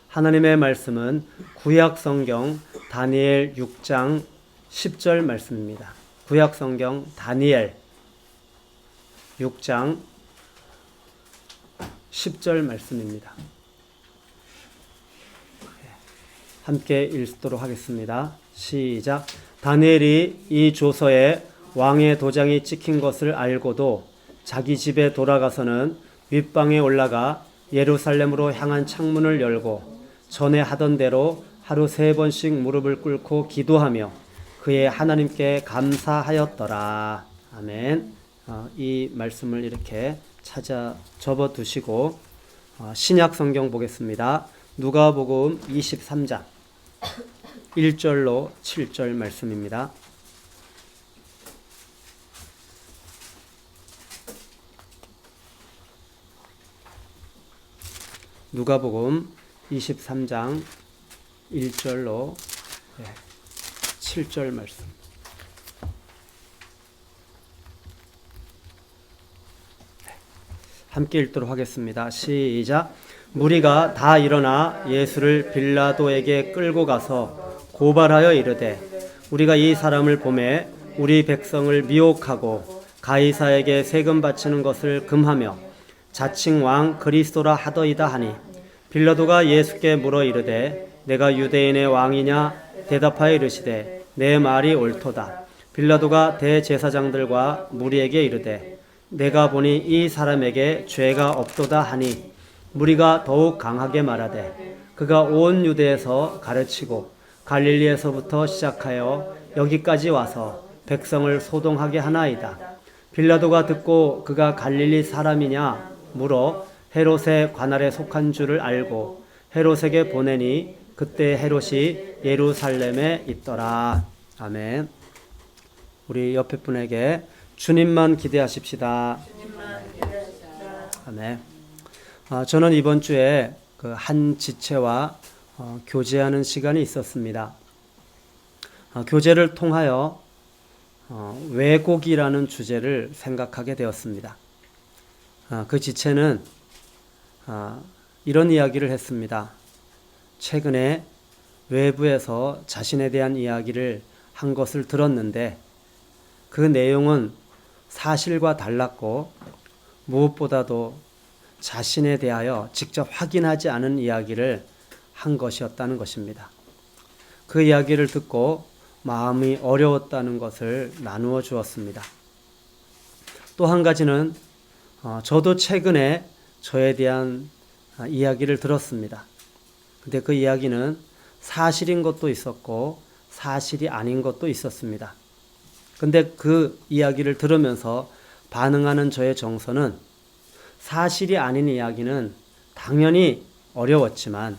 하나님의 말씀은 구약 성경 다니엘 6장 10절 말씀입니다. 구약 성경 다니엘 6장 10절 말씀입니다. 함께 읽도록 하겠습니다. 시작. 다니엘이 이 조서에 왕의 도장이 찍힌 것을 알고도 자기 집에 돌아가서는 윗방에 올라가 예루살렘으로 향한 창문을 열고 전에 하던 대로 하루 3번씩 무릎을 꿇고 기도하며 그의 하나님께 감사하였더라. 아멘. 이 말씀을 이렇게 찾아 접어두시고 신약 성경 보겠습니다. 누가복음 23장 1절로 7절 말씀입니다. 누가복음 23장 1절로 7절 말씀. 함께 읽도록 하겠습니다. 시작. 무리가 다 일어나 예수를 빌라도에게 끌고 가서 고발하여 이르되 우리가 이 사람을 보매 우리 백성을 미혹하고 가이사에게 세금 바치는 것을 금하며 자칭 왕 그리스도라 하더이다 하니 빌라도가 예수께 물어 이르되 내가 유대인의 왕이냐 대답하여 이르시되 내 말이 옳도다. 빌라도가 대제사장들과 무리에게 이르되 내가 보니 이 사람에게 죄가 없도다 하니 무리가 더욱 강하게 말하되 그가 온 유대에서 가르치고 갈릴리에서부터 시작하여 여기까지 와서 백성을 소동하게 하나이다. 빌라도가 듣고 그가 갈릴리 사람이냐 물어 헤롯의 관할에 속한 줄을 알고 헤롯에게 보내니 그때 헤롯이 예루살렘에 있더라. 아멘. 우리 옆에 분에게 주님만 기대하십시다. 아멘. 저는 이번 주에 그 한 지체와 교제하는 시간이 있었습니다. 교제를 통하여 왜곡이라는 주제를 생각하게 되었습니다. 그 지체는 이런 이야기를 했습니다. 최근에 외부에서 자신에 대한 이야기를 한 것을 들었는데 그 내용은 사실과 달랐고 무엇보다도 자신에 대하여 직접 확인하지 않은 이야기를 한 것이었다는 것입니다. 그 이야기를 듣고 마음이 어려웠다는 것을 나누어 주었습니다. 또 한 가지는 저도 최근에 저에 대한 이야기를 들었습니다. 근데 그 이야기는 사실인 것도 있었고 사실이 아닌 것도 있었습니다. 근데 그 이야기를 들으면서 반응하는 저의 정서는 사실이 아닌 이야기는 당연히 어려웠지만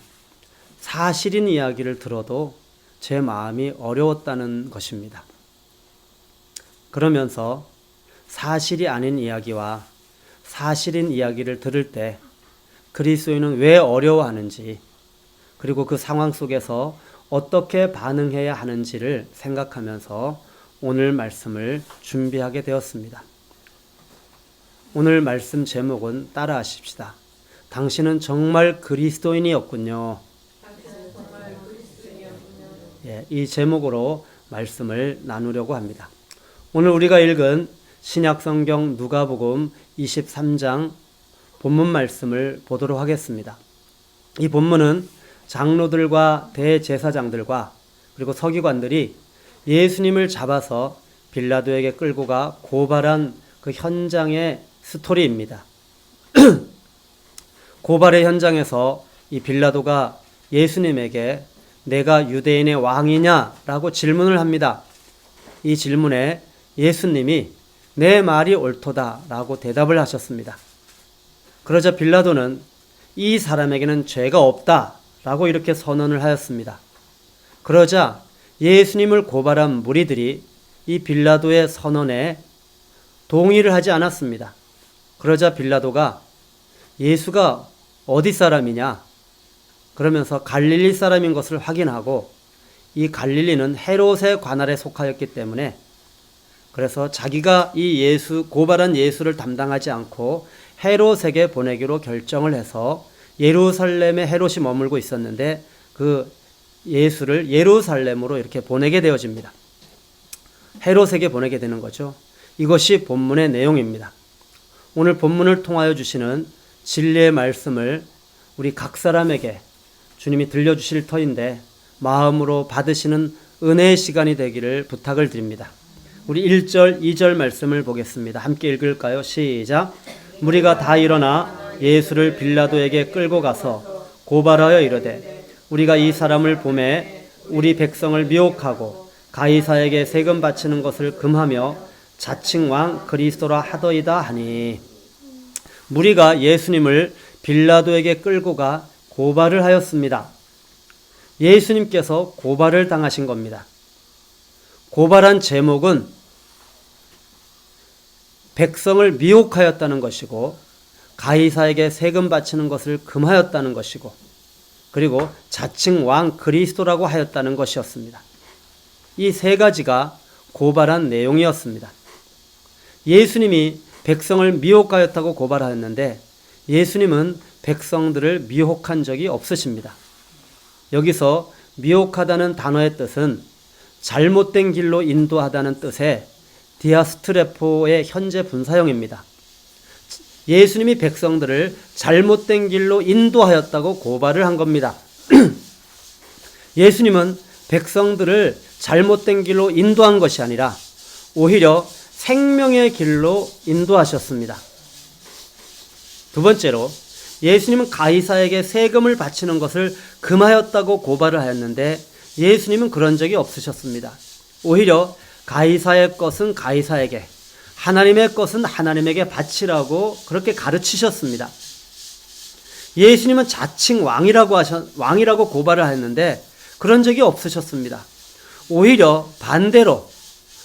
사실인 이야기를 들어도 제 마음이 어려웠다는 것입니다. 그러면서 사실이 아닌 이야기와 사실인 이야기를 들을 때 그리스도인은 왜 어려워하는지 그리고 그 상황 속에서 어떻게 반응해야 하는지를 생각하면서 오늘 말씀을 준비하게 되었습니다. 오늘 말씀 제목은 따라하십시다. 당신은 정말 그리스도인이었군요. 이 제목으로 말씀을 나누려고 합니다. 오늘 우리가 읽은 신약성경 누가복음 23장 본문 말씀을 보도록 하겠습니다. 이 본문은 장로들과 대제사장들과 그리고 서기관들이 예수님을 잡아서 빌라도에게 끌고 가 고발한 그 현장의 스토리입니다. 고발의 현장에서 이 빌라도가 예수님에게 내가 유대인의 왕이냐라고 질문을 합니다. 이 질문에 예수님이 내 말이 옳도다라고 대답을 하셨습니다. 그러자 빌라도는 이 사람에게는 죄가 없다라고 이렇게 선언을 하였습니다. 그러자 예수님을 고발한 무리들이 이 빌라도의 선언에 동의를 하지 않았습니다. 그러자 빌라도가 예수가 어디 사람이냐 그러면서 갈릴리 사람인 것을 확인하고 이 갈릴리는 헤롯의 관할에 속하였기 때문에 그래서 자기가 이 고발한 예수를 담당하지 않고 헤롯에게 보내기로 결정을 해서 예루살렘에 헤롯이 머물고 있었는데 그 예수를 예루살렘으로 이렇게 보내게 되어집니다. 헤롯에게 보내게 되는 거죠. 이것이 본문의 내용입니다. 오늘 본문을 통하여 주시는 진리의 말씀을 우리 각 사람에게 주님이 들려주실 터인데 마음으로 받으시는 은혜의 시간이 되기를 부탁을 드립니다. 우리 1절, 2절 말씀을 보겠습니다. 함께 읽을까요? 시작. 무리가 다 일어나 예수를 빌라도에게 끌고 가서 고발하여 이르되 우리가 이 사람을 보매 우리 백성을 미혹하고 가이사에게 세금 바치는 것을 금하며 자칭 왕 그리스도라 하더이다 하니, 무리가 예수님을 빌라도에게 끌고 가 고발을 하였습니다. 예수님께서 고발을 당하신 겁니다. 고발한 제목은 백성을 미혹하였다는 것이고 가이사에게 세금 바치는 것을 금하였다는 것이고 그리고 자칭 왕 그리스도라고 하였다는 것이었습니다. 이 세 가지가 고발한 내용이었습니다. 예수님이 백성을 미혹하였다고 고발하였는데 예수님은 백성들을 미혹한 적이 없으십니다. 여기서 미혹하다는 단어의 뜻은 잘못된 길로 인도하다는 뜻의 디아스트레포의 현재 분사형입니다. 예수님이 백성들을 잘못된 길로 인도하였다고 고발을 한 겁니다. 예수님은 백성들을 잘못된 길로 인도한 것이 아니라 오히려 생명의 길로 인도하셨습니다. 두 번째로 예수님은 가이사에게 세금을 바치는 것을 금하였다고 고발을 하였는데 예수님은 그런 적이 없으셨습니다. 오히려 가이사의 것은 가이사에게, 하나님의 것은 하나님에게 바치라고 그렇게 가르치셨습니다. 예수님은 자칭 왕이라고 고발을 하였는데 그런 적이 없으셨습니다. 오히려 반대로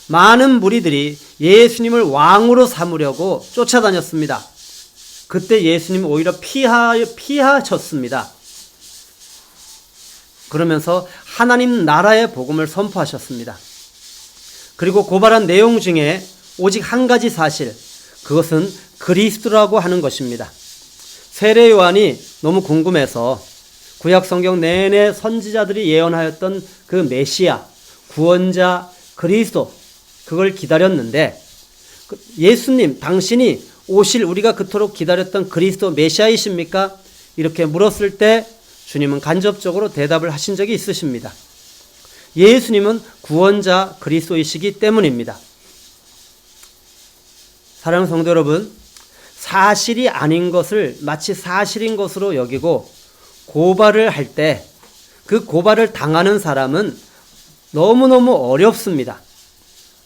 많은 무리들이 예수님을 왕으로 삼으려고 쫓아다녔습니다. 그때 예수님은 오히려 피하셨습니다. 그러면서 하나님 나라의 복음을 선포하셨습니다. 그리고 고발한 내용 중에 오직 한 가지 사실, 그것은 그리스도라고 하는 것입니다. 세례 요한이 너무 궁금해서 구약 성경 내내 선지자들이 예언하였던 그 메시아, 구원자 그리스도, 그걸 기다렸는데 예수님, 당신이 오실 우리가 그토록 기다렸던 그리스도 메시아이십니까? 이렇게 물었을 때 주님은 간접적으로 대답을 하신 적이 있으십니다. 예수님은 구원자 그리스도이시기 때문입니다. 사랑하는 성도 여러분, 사실이 아닌 것을 마치 사실인 것으로 여기고 고발을 할 때 그 고발을 당하는 사람은 너무너무 어렵습니다.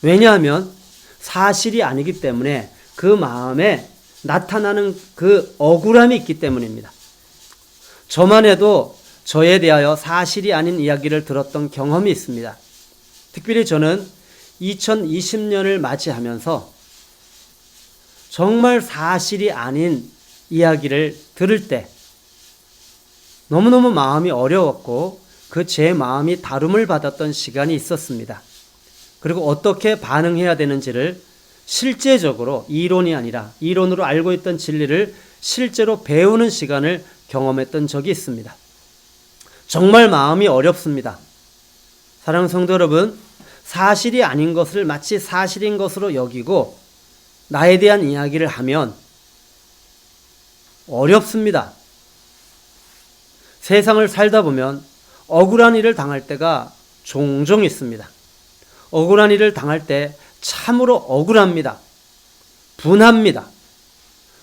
왜냐하면 사실이 아니기 때문에 그 마음에 나타나는 그 억울함이 있기 때문입니다. 저만 해도 저에 대하여 사실이 아닌 이야기를 들었던 경험이 있습니다. 특별히 저는 2020년을 맞이하면서 정말 사실이 아닌 이야기를 들을 때 너무너무 마음이 어려웠고 그 제 마음이 다름을 받았던 시간이 있었습니다. 그리고 어떻게 반응해야 되는지를 실제적으로 이론이 아니라 이론으로 알고 있던 진리를 실제로 배우는 시간을 경험했던 적이 있습니다. 정말 마음이 어렵습니다. 사랑하는 성도 여러분, 사실이 아닌 것을 마치 사실인 것으로 여기고 나에 대한 이야기를 하면 어렵습니다. 세상을 살다 보면 억울한 일을 당할 때가 종종 있습니다. 억울한 일을 당할 때 참으로 억울합니다. 분합니다.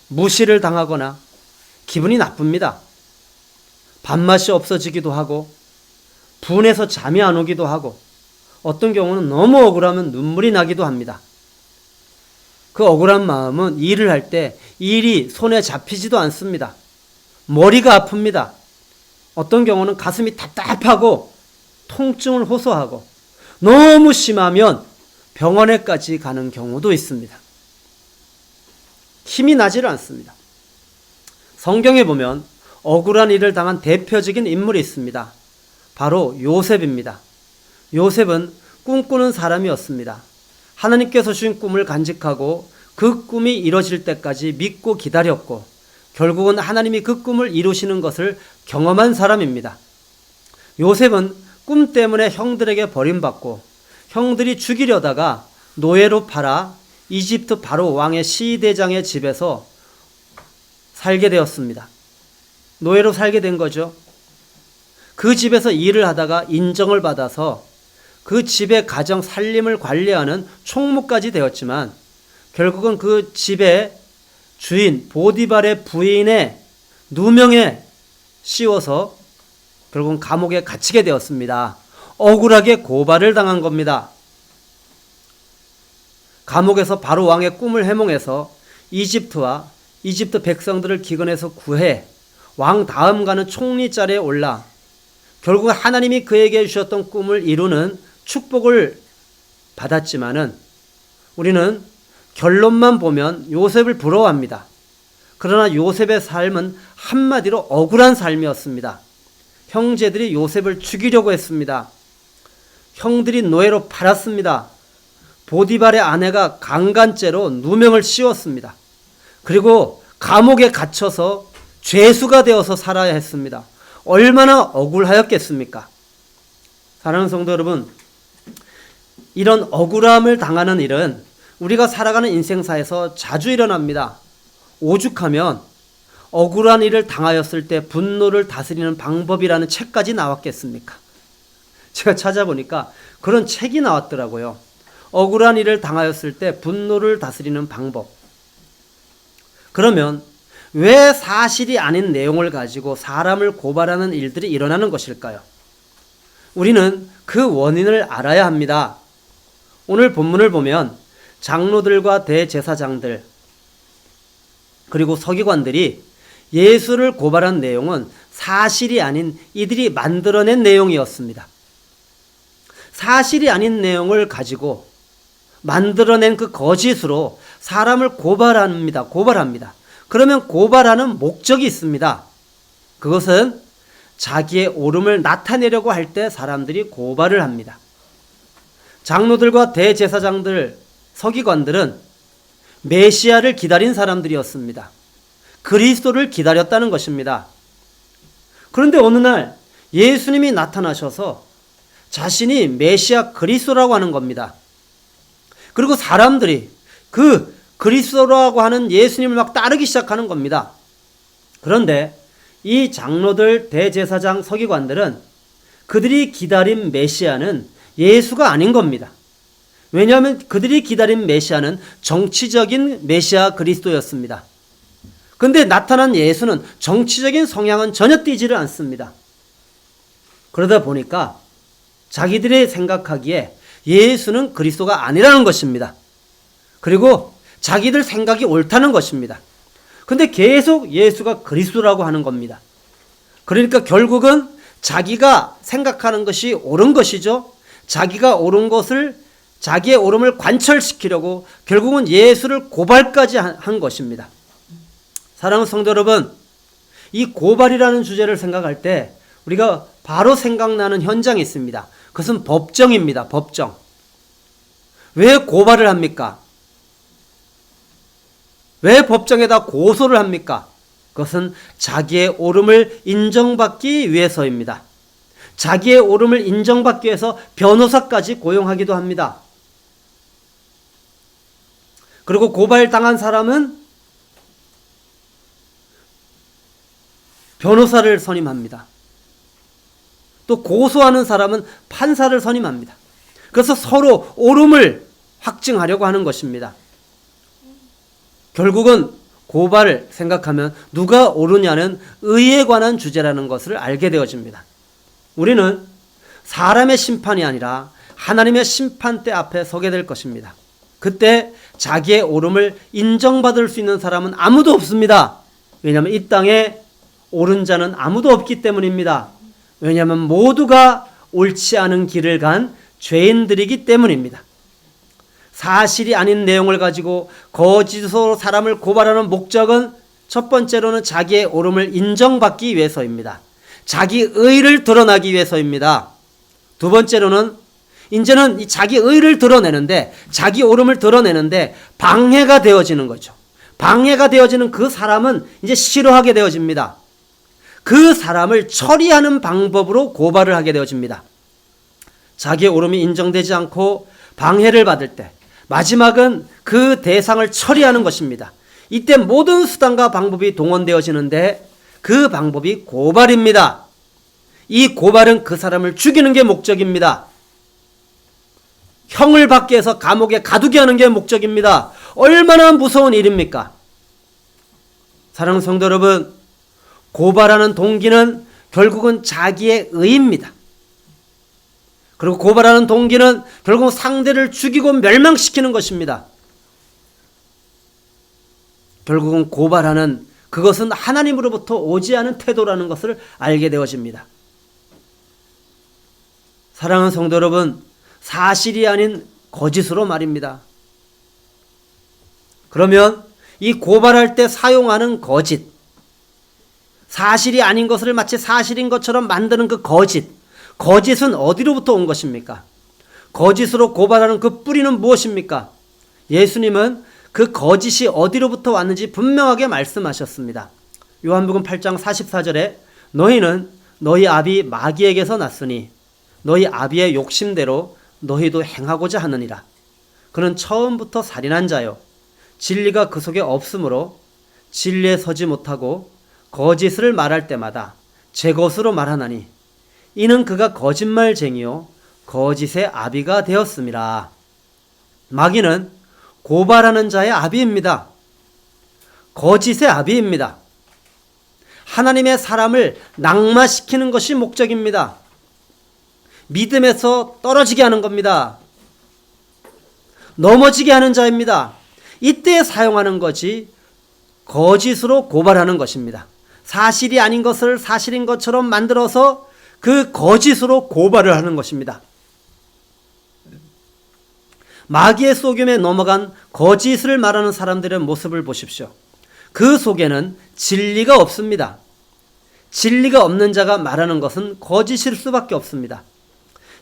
무시를 당하거나 기분이 나쁩니다. 밥맛이 없어지기도 하고 분해서 잠이 안 오기도 하고 어떤 경우는 너무 억울하면 눈물이 나기도 합니다. 그 억울한 마음은 일을 할 때 일이 손에 잡히지도 않습니다. 머리가 아픕니다. 어떤 경우는 가슴이 답답하고 통증을 호소하고 너무 심하면 병원에까지 가는 경우도 있습니다. 힘이 나지를 않습니다. 성경에 보면 억울한 일을 당한 대표적인 인물이 있습니다. 바로 요셉입니다. 요셉은 꿈꾸는 사람이었습니다. 하나님께서 주신 꿈을 간직하고 그 꿈이 이뤄질 때까지 믿고 기다렸고 결국은 하나님이 그 꿈을 이루시는 것을 경험한 사람입니다. 요셉은 꿈 때문에 형들에게 버림받고 형들이 죽이려다가 노예로 팔아 이집트 바로 왕의 시대장의 집에서 살게 되었습니다. 노예로 살게 된 거죠. 그 집에서 일을 하다가 인정을 받아서 그 집의 가정 살림을 관리하는 총무까지 되었지만 결국은 그 집의 주인 보디발의 부인의 누명에 씌워서 결국은 감옥에 갇히게 되었습니다. 억울하게 고발을 당한 겁니다. 감옥에서 바로 왕의 꿈을 해몽해서 이집트와 이집트 백성들을 기근해서 구해 왕 다음 가는 총리 자리에 올라 결국 하나님이 그에게 주셨던 꿈을 이루는 축복을 받았지만은 우리는 결론만 보면 요셉을 부러워합니다. 그러나 요셉의 삶은 한마디로 억울한 삶이었습니다. 형제들이 요셉을 죽이려고 했습니다. 형들이 노예로 팔았습니다. 보디발의 아내가 강간죄로 누명을 씌웠습니다. 그리고 감옥에 갇혀서 죄수가 되어서 살아야 했습니다. 얼마나 억울하였겠습니까? 사랑하는 성도 여러분, 이런 억울함을 당하는 일은 우리가 살아가는 인생사에서 자주 일어납니다. 오죽하면 억울한 일을 당하였을 때 분노를 다스리는 방법이라는 책까지 나왔겠습니까? 제가 찾아보니까 그런 책이 나왔더라고요. 억울한 일을 당하였을 때 분노를 다스리는 방법. 그러면 왜 사실이 아닌 내용을 가지고 사람을 고발하는 일들이 일어나는 것일까요? 우리는 그 원인을 알아야 합니다. 오늘 본문을 보면 장로들과 대제사장들 그리고 서기관들이 예수를 고발한 내용은 사실이 아닌 이들이 만들어낸 내용이었습니다. 사실이 아닌 내용을 가지고 만들어낸 그 거짓으로 사람을 고발합니다. 그러면 고발하는 목적이 있습니다. 그것은 자기의 옳음을 나타내려고 할 때 사람들이 고발을 합니다. 장로들과 대제사장들, 서기관들은 메시아를 기다린 사람들이었습니다. 그리스도를 기다렸다는 것입니다. 그런데 어느 날 예수님이 나타나셔서 자신이 메시아 그리스도라고 하는 겁니다. 그리고 사람들이 그 그리스도라고 하는 예수님을 막 따르기 시작하는 겁니다. 그런데 이 장로들, 대제사장, 서기관들은 그들이 기다린 메시아는 예수가 아닌 겁니다. 왜냐하면 그들이 기다린 메시아는 정치적인 메시아 그리스도였습니다. 그런데 나타난 예수는 정치적인 성향은 전혀 띄지를 않습니다. 그러다 보니까 자기들이 생각하기에 예수는 그리스도가 아니라는 것입니다. 그리고 자기들 생각이 옳다는 것입니다. 근데 계속 예수가 그리스도라고 하는 겁니다. 그러니까 결국은 자기가 생각하는 것이 옳은 것이죠. 자기가 옳은 것을 자기의 옳음을 관철시키려고 결국은 예수를 고발까지 한 것입니다. 사랑하는 성도 여러분, 이 고발이라는 주제를 생각할 때 우리가 바로 생각나는 현장이 있습니다. 그것은 법정입니다. 법정. 왜 고발을 합니까? 왜 법정에다 고소를 합니까? 그것은 자기의 옳음을 인정받기 위해서입니다. 자기의 옳음을 인정받기 위해서 변호사까지 고용하기도 합니다. 그리고 고발당한 사람은 변호사를 선임합니다. 또 고소하는 사람은 판사를 선임합니다. 그래서 서로 옳음을 확증하려고 하는 것입니다. 결국은 고발을 생각하면 누가 옳으냐는 의에 관한 주제라는 것을 알게 되어집니다. 우리는 사람의 심판이 아니라 하나님의 심판대 앞에 서게 될 것입니다. 그때 자기의 옳음을 인정받을 수 있는 사람은 아무도 없습니다. 왜냐하면 이 땅에 옳은 자는 아무도 없기 때문입니다. 왜냐하면 모두가 옳지 않은 길을 간 죄인들이기 때문입니다. 사실이 아닌 내용을 가지고 거짓으로 사람을 고발하는 목적은 첫 번째로는 자기의 옳음을 인정받기 위해서입니다. 자기 의를 드러나기 위해서입니다. 두 번째로는 이제는 자기 의를 드러내는데 자기 옳음을 드러내는데 방해가 되어지는 거죠. 방해가 되어지는 그 사람은 이제 싫어하게 되어집니다. 그 사람을 처리하는 방법으로 고발을 하게 되어집니다. 자기의 옳음이 인정되지 않고 방해를 받을 때 마지막은 그 대상을 처리하는 것입니다. 이때 모든 수단과 방법이 동원되어지는데 그 방법이 고발입니다. 이 고발은 그 사람을 죽이는 게 목적입니다. 형을 받게 해서 감옥에 가두게 하는 게 목적입니다. 얼마나 무서운 일입니까? 사랑하는 성도 여러분, 고발하는 동기는 결국은 자기의 의입니다. 그리고 고발하는 동기는 결국 상대를 죽이고 멸망시키는 것입니다. 결국은 고발하는 그것은 하나님으로부터 오지 않은 태도라는 것을 알게 되어집니다. 사랑하는 성도 여러분, 사실이 아닌 거짓으로 말입니다. 그러면 이 고발할 때 사용하는 거짓, 사실이 아닌 것을 마치 사실인 것처럼 만드는 그 거짓은 어디로부터 온 것입니까? 거짓으로 고발하는 그 뿌리는 무엇입니까? 예수님은 그 거짓이 어디로부터 왔는지 분명하게 말씀하셨습니다. 요한복음 8장 44절에 너희는 너희 아비 마귀에게서 났으니 너희 아비의 욕심대로 너희도 행하고자 하느니라. 그는 처음부터 살인한 자요 진리가 그 속에 없으므로 진리에 서지 못하고 거짓을 말할 때마다 제 것으로 말하나니 이는 그가 거짓말쟁이요 거짓의 아비가 되었음이라. 마귀는 고발하는 자의 아비입니다. 거짓의 아비입니다. 하나님의 사람을 낙마시키는 것이 목적입니다. 믿음에서 떨어지게 하는 겁니다. 넘어지게 하는 자입니다. 이때 사용하는 것이 거짓으로 고발하는 것입니다. 사실이 아닌 것을 사실인 것처럼 만들어서 그 거짓으로 고발을 하는 것입니다. 마귀의 속임에 넘어간 거짓을 말하는 사람들의 모습을 보십시오. 그 속에는 진리가 없습니다. 진리가 없는 자가 말하는 것은 거짓일 수밖에 없습니다.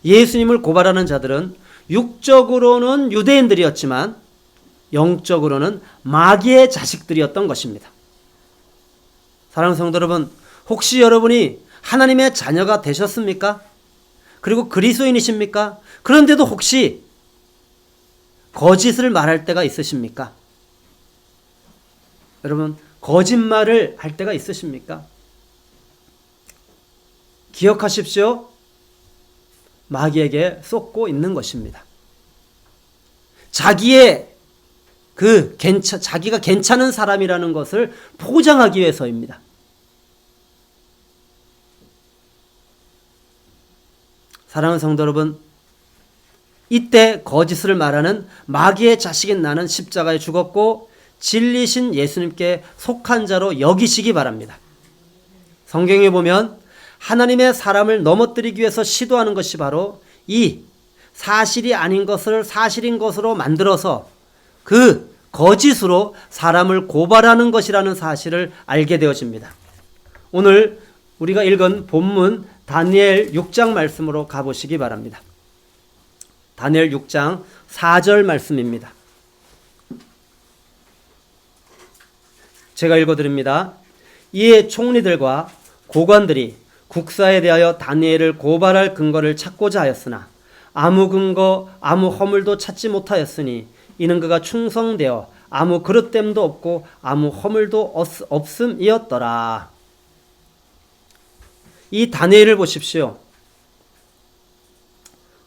예수님을 고발하는 자들은 육적으로는 유대인들이었지만 영적으로는 마귀의 자식들이었던 것입니다. 사랑하는 성도 여러분, 혹시 여러분이 하나님의 자녀가 되셨습니까? 그리고 그리스도인이십니까? 그런데도 혹시 거짓을 말할 때가 있으십니까? 여러분, 거짓말을 할 때가 있으십니까? 기억하십시오. 마귀에게 쏟고 있는 것입니다. 자기가 괜찮은 사람이라는 것을 포장하기 위해서입니다. 사랑하는 성도 여러분, 이때 거짓을 말하는 마귀의 자식인 나는 십자가에 죽었고 진리신 예수님께 속한 자로 여기시기 바랍니다. 성경에 보면 하나님의 사람을 넘어뜨리기 위해서 시도하는 것이 바로 이 사실이 아닌 것을 사실인 것으로 만들어서 그 거짓으로 사람을 고발하는 것이라는 사실을 알게 되어집니다. 오늘 우리가 읽은 본문 다니엘 6장 말씀으로 가보시기 바랍니다. 다니엘 6장 4절 말씀입니다. 제가 읽어드립니다. 이에 총리들과 고관들이 국사에 대하여 다니엘을 고발할 근거를 찾고자 하였으나 아무 근거 아무 허물도 찾지 못하였으니 이는 그가 충성되어 아무 그릇됨도 없고 아무 허물도 없음이었더라. 이 다니엘을 보십시오.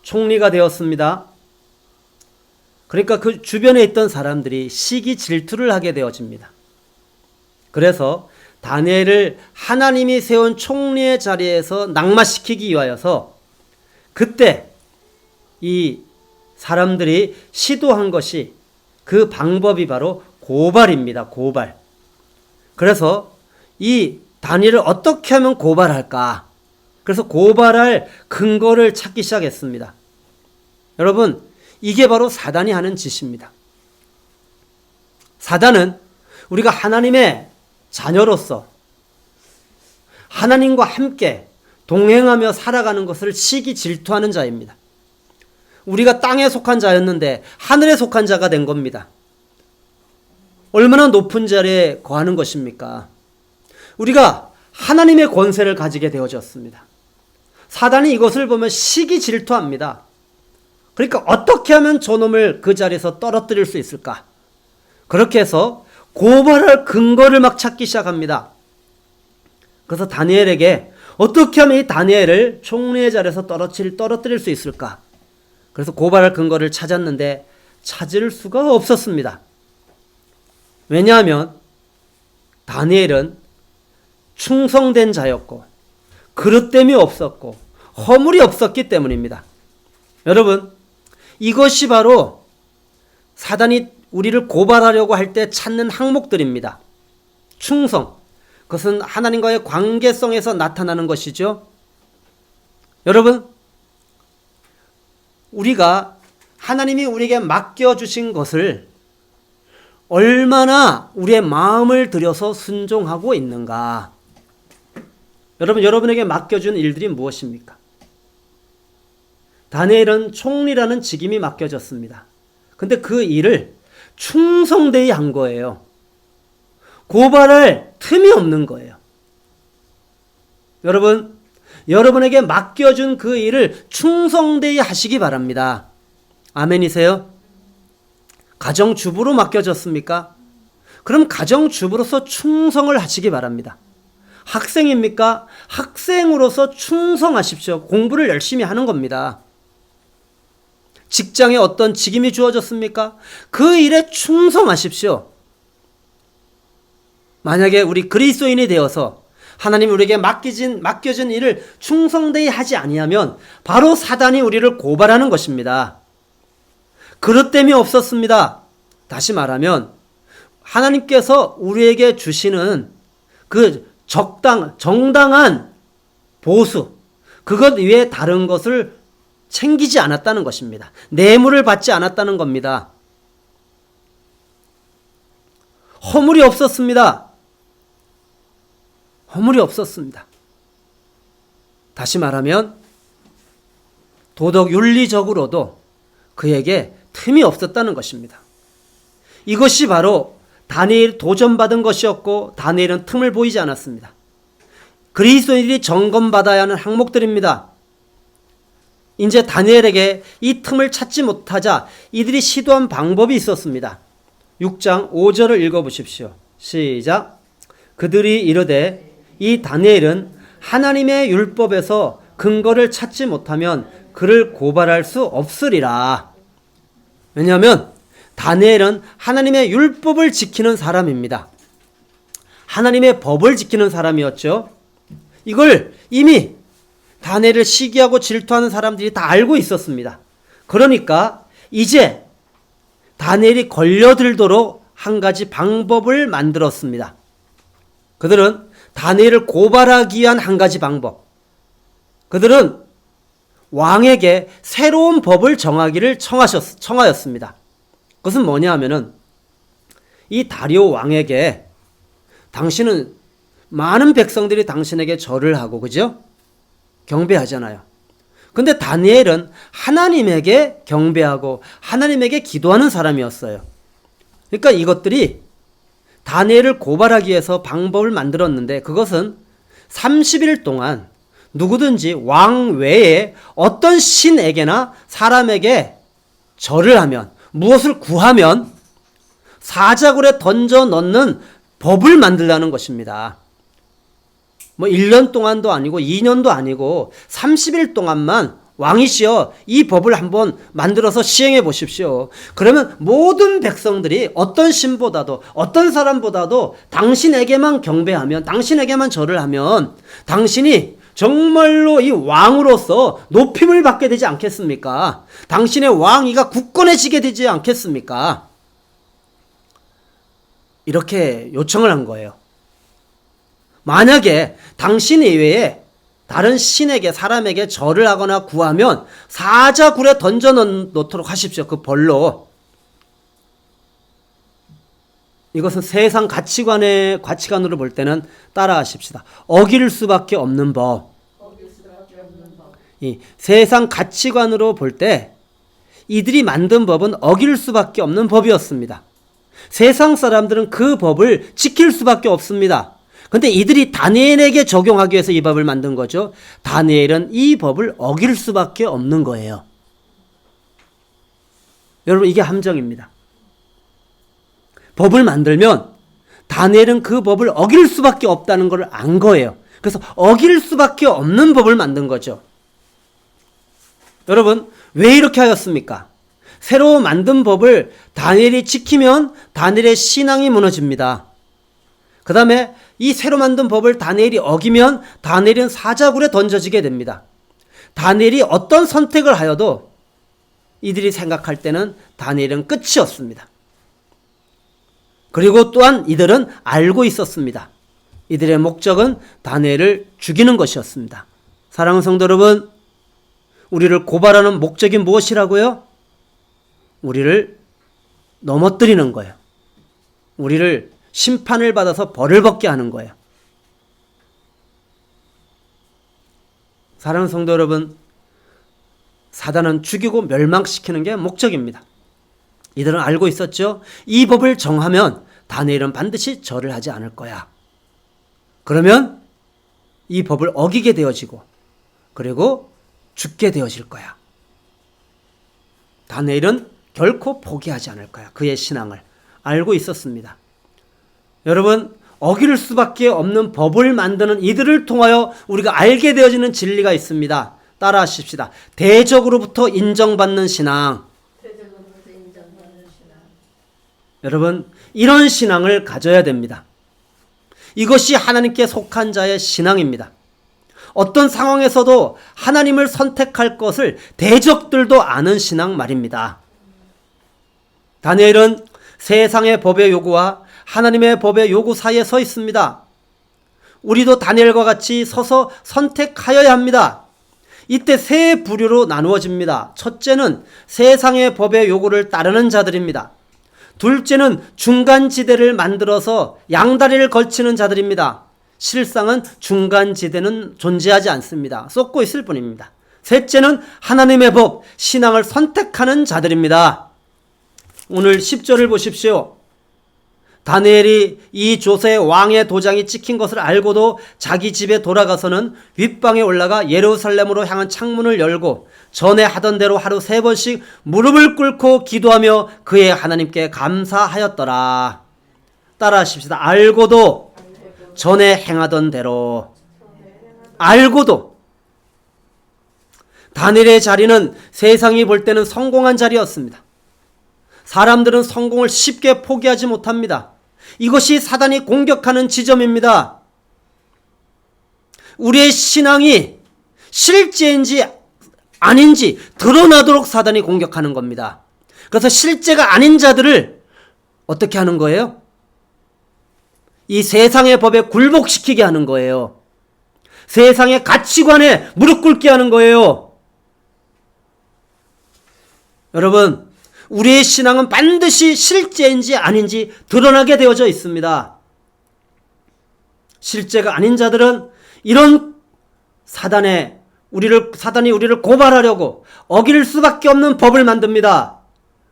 총리가 되었습니다. 그러니까 그 주변에 있던 사람들이 시기 질투를 하게 되어집니다. 그래서 다니엘을 하나님이 세운 총리의 자리에서 낙마시키기 위하여서 그때 이 사람들이 시도한 것이 그 방법이 바로 고발입니다. 고발. 그래서 이 다니엘을 어떻게 하면 고발할까? 그래서 고발할 근거를 찾기 시작했습니다. 여러분, 이게 바로 사단이 하는 짓입니다. 사단은 우리가 하나님의 자녀로서 하나님과 함께 동행하며 살아가는 것을 시기 질투하는 자입니다. 우리가 땅에 속한 자였는데 하늘에 속한 자가 된 겁니다. 얼마나 높은 자리에 거하는 것입니까? 우리가 하나님의 권세를 가지게 되어졌습니다. 사단이 이것을 보면 시기 질투합니다. 그러니까 어떻게 하면 저놈을 그 자리에서 떨어뜨릴 수 있을까? 그렇게 해서 고발할 근거를 막 찾기 시작합니다. 그래서 다니엘에게 어떻게 하면 이 다니엘을 총리의 자리에서 떨어뜨릴 수 있을까? 그래서 고발할 근거를 찾았는데 찾을 수가 없었습니다. 왜냐하면 다니엘은 충성된 자였고 그릇됨이 없었고 허물이 없었기 때문입니다. 여러분, 이것이 바로 사단이 우리를 고발하려고 할 때 찾는 항목들입니다. 충성, 그것은 하나님과의 관계성에서 나타나는 것이죠. 여러분, 우리가 하나님이 우리에게 맡겨주신 것을 얼마나 우리의 마음을 들여서 순종하고 있는가. 여러분, 여러분에게 맡겨준 일들이 무엇입니까? 다니엘은 총리라는 직임이 맡겨졌습니다. 근데 그 일을 충성되이 한 거예요. 고발할 틈이 없는 거예요. 여러분, 여러분에게 맡겨준 그 일을 충성되이 하시기 바랍니다. 아멘이세요? 가정주부로 맡겨졌습니까? 그럼 가정주부로서 충성을 하시기 바랍니다. 학생입니까? 학생으로서 충성하십시오. 공부를 열심히 하는 겁니다. 직장에 어떤 직임이 주어졌습니까? 그 일에 충성하십시오. 만약에 우리 그리스도인이 되어서 하나님이 우리에게 맡겨진 일을 충성되이 하지 아니하면 바로 사단이 우리를 고발하는 것입니다. 그릇됨이 없었습니다. 다시 말하면 하나님께서 우리에게 주시는 그 정당한 보수, 그것 외에 다른 것을 챙기지 않았다는 것입니다. 뇌물을 받지 않았다는 겁니다. 허물이 없었습니다. 허물이 없었습니다. 다시 말하면 도덕 윤리적으로도 그에게 틈이 없었다는 것입니다. 이것이 바로 다니엘 도전받은 것이었고 다니엘은 틈을 보이지 않았습니다. 그리스도인들이 점검받아야 하는 항목들입니다. 이제 다니엘에게 이 틈을 찾지 못하자 이들이 시도한 방법이 있었습니다. 6장 5절을 읽어보십시오. 시작. 그들이 이르되 이 다니엘은 하나님의 율법에서 근거를 찾지 못하면 그를 고발할 수 없으리라. 왜냐하면 다니엘은 하나님의 율법을 지키는 사람입니다. 하나님의 법을 지키는 사람이었죠. 이걸 이미 다니엘을 시기하고 질투하는 사람들이 다 알고 있었습니다. 그러니까 이제 다니엘이 걸려들도록 한 가지 방법을 만들었습니다. 그들은 다니엘을 고발하기 위한 한 가지 방법. 그들은 왕에게 새로운 법을 정하기를 청하였습니다. 그것은 뭐냐 하면은 이 다리오 왕에게 당신은 많은 백성들이 당신에게 절을 하고 그죠? 경배하잖아요. 근데 다니엘은 하나님에게 경배하고 하나님에게 기도하는 사람이었어요. 그러니까 이것들이 다니엘을 고발하기 위해서 방법을 만들었는데 그것은 30일 동안 누구든지 왕 외에 어떤 신에게나 사람에게 절을 하면 무엇을 구하면 사자굴에 던져 넣는 법을 만들라는 것입니다. 1년 동안도 아니고 2년도 아니고 30일 동안만 왕이시여 이 법을 한번 만들어서 시행해 보십시오. 그러면 모든 백성들이 어떤 신보다도 어떤 사람보다도 당신에게만 경배하면 당신에게만 절을 하면 당신이 정말로 이 왕으로서 높임을 받게 되지 않겠습니까? 당신의 왕위가 굳건해지게 되지 않겠습니까? 이렇게 요청을 한 거예요. 만약에 당신 이외에 다른 신에게 사람에게 절을 하거나 구하면 사자굴에 던져 놓도록 하십시오. 그 벌로. 이것은 세상 가치관으로 볼 때는 따라하십시다. 어길 수밖에 없는 법. 이 세상 가치관으로 볼 때 이들이 만든 법은 어길 수밖에 없는 법이었습니다. 세상 사람들은 그 법을 지킬 수밖에 없습니다. 근데 이들이 다니엘에게 적용하기 위해서 이 법을 만든 거죠. 다니엘은 이 법을 어길 수밖에 없는 거예요. 여러분, 이게 함정입니다. 법을 만들면 다니엘은 그 법을 어길 수밖에 없다는 걸 안 거예요. 그래서 어길 수밖에 없는 법을 만든 거죠. 여러분, 왜 이렇게 하였습니까? 새로 만든 법을 다니엘이 지키면 다니엘의 신앙이 무너집니다. 그 다음에 이 새로 만든 법을 다니엘이 어기면 다니엘은 사자굴에 던져지게 됩니다. 다니엘이 어떤 선택을 하여도 이들이 생각할 때는 다니엘은 끝이었습니다. 그리고 또한 이들은 알고 있었습니다. 이들의 목적은 다니엘을 죽이는 것이었습니다. 사랑하는 성도 여러분, 우리를 고발하는 목적이 무엇이라고요? 우리를 넘어뜨리는 거예요. 우리를 심판을 받아서 벌을 받게 하는 거예요. 사랑하는 성도 여러분, 사단은 죽이고 멸망시키는 게 목적입니다. 이들은 알고 있었죠. 이 법을 정하면 다니엘은 반드시 절을 하지 않을 거야. 그러면 이 법을 어기게 되어지고 그리고 죽게 되어질 거야. 다니엘은 결코 포기하지 않을 거야. 그의 신앙을 알고 있었습니다. 여러분, 어길 수밖에 없는 법을 만드는 이들을 통하여 우리가 알게 되어지는 진리가 있습니다. 따라 하십시다. 대적으로부터 인정받는 신앙. 여러분, 이런 신앙을 가져야 됩니다. 이것이 하나님께 속한 자의 신앙입니다. 어떤 상황에서도 하나님을 선택할 것을 대적들도 아는 신앙 말입니다. 다니엘은 세상의 법의 요구와 하나님의 법의 요구 사이에 서 있습니다. 우리도 다니엘과 같이 서서 선택하여야 합니다. 이때 세 부류로 나누어집니다. 첫째는 세상의 법의 요구를 따르는 자들입니다. 둘째는 중간지대를 만들어서 양다리를 걸치는 자들입니다. 실상은 중간지대는 존재하지 않습니다. 쏟고 있을 뿐입니다. 셋째는 하나님의 법, 신앙을 선택하는 자들입니다. 오늘 10절을 보십시오. 다니엘이 이 조세 왕의 도장이 찍힌 것을 알고도 자기 집에 돌아가서는 윗방에 올라가 예루살렘으로 향한 창문을 열고 전에 하던 대로 하루 3번씩 무릎을 꿇고 기도하며 그의 하나님께 감사하였더라. 따라 하십시다. 알고도 전에 행하던 대로. 알고도. 다니엘의 자리는 세상이 볼 때는 성공한 자리였습니다. 사람들은 성공을 쉽게 포기하지 못합니다. 이것이 사단이 공격하는 지점입니다. 우리의 신앙이 실제인지 아닌지 드러나도록 사단이 공격하는 겁니다. 그래서 실제가 아닌 자들을 어떻게 하는 거예요? 이 세상의 법에 굴복시키게 하는 거예요. 세상의 가치관에 무릎 꿇게 하는 거예요. 여러분, 우리의 신앙은 반드시 실제인지 아닌지 드러나게 되어져 있습니다. 실제가 아닌 자들은 이런 사단이 우리를 고발하려고 어길 수밖에 없는 법을 만듭니다.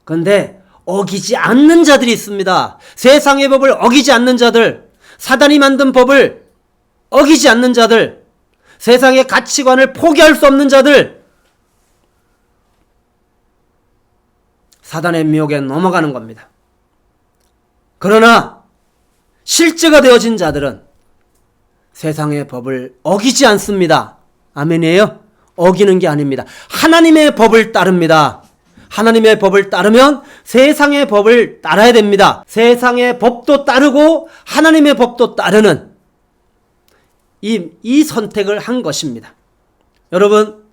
그런데 어기지 않는 자들이 있습니다. 세상의 법을 어기지 않는 자들, 사단이 만든 법을 어기지 않는 자들, 세상의 가치관을 포기할 수 없는 자들, 사단의 미혹에 넘어가는 겁니다. 그러나 실제가 되어진 자들은 세상의 법을 어기지 않습니다. 아멘이에요? 어기는 게 아닙니다. 하나님의 법을 따릅니다. 하나님의 법을 따르면 세상의 법을 따라야 됩니다. 세상의 법도 따르고 하나님의 법도 따르는 이 선택을 한 것입니다. 여러분,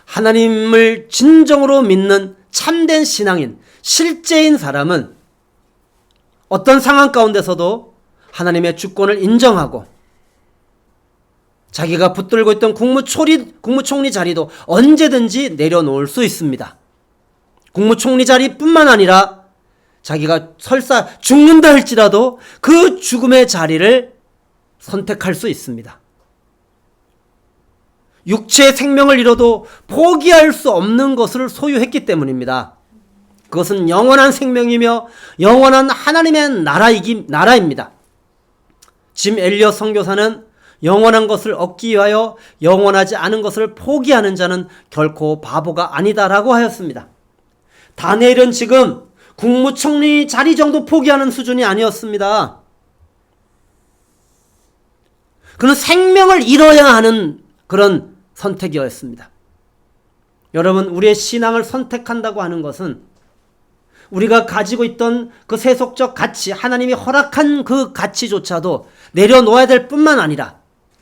하나님을 진정으로 믿는 참된 신앙인, 실제인 사람은 어떤 상황 가운데서도 하나님의 주권을 인정하고 자기가 붙들고 있던 국무총리 자리도 언제든지 내려놓을 수 있습니다. 국무총리 자리뿐만 아니라 자기가 설사 죽는다 할지라도 그 죽음의 자리를 선택할 수 있습니다. 육체의 생명을 잃어도 포기할 수 없는 것을 소유했기 때문입니다. 그것은 영원한 생명이며 영원한 하나님의 나라입니다. 짐 엘리엇 선교사는 영원한 것을 얻기 위하여 영원하지 않은 것을 포기하는 자는 결코 바보가 아니다라고 하였습니다. 다니엘은 지금 국무총리 자리 정도 포기하는 수준이 아니었습니다. 그는 생명을 잃어야 하는 그런 선택이었습니다. 여러분, 우리의 신앙을 선택한다고 하는 것은 우리가 가지고 있던 그 세속적 가치, 하나님이 허락한 그 가치조차도 내려놓아야 될 뿐만 아니라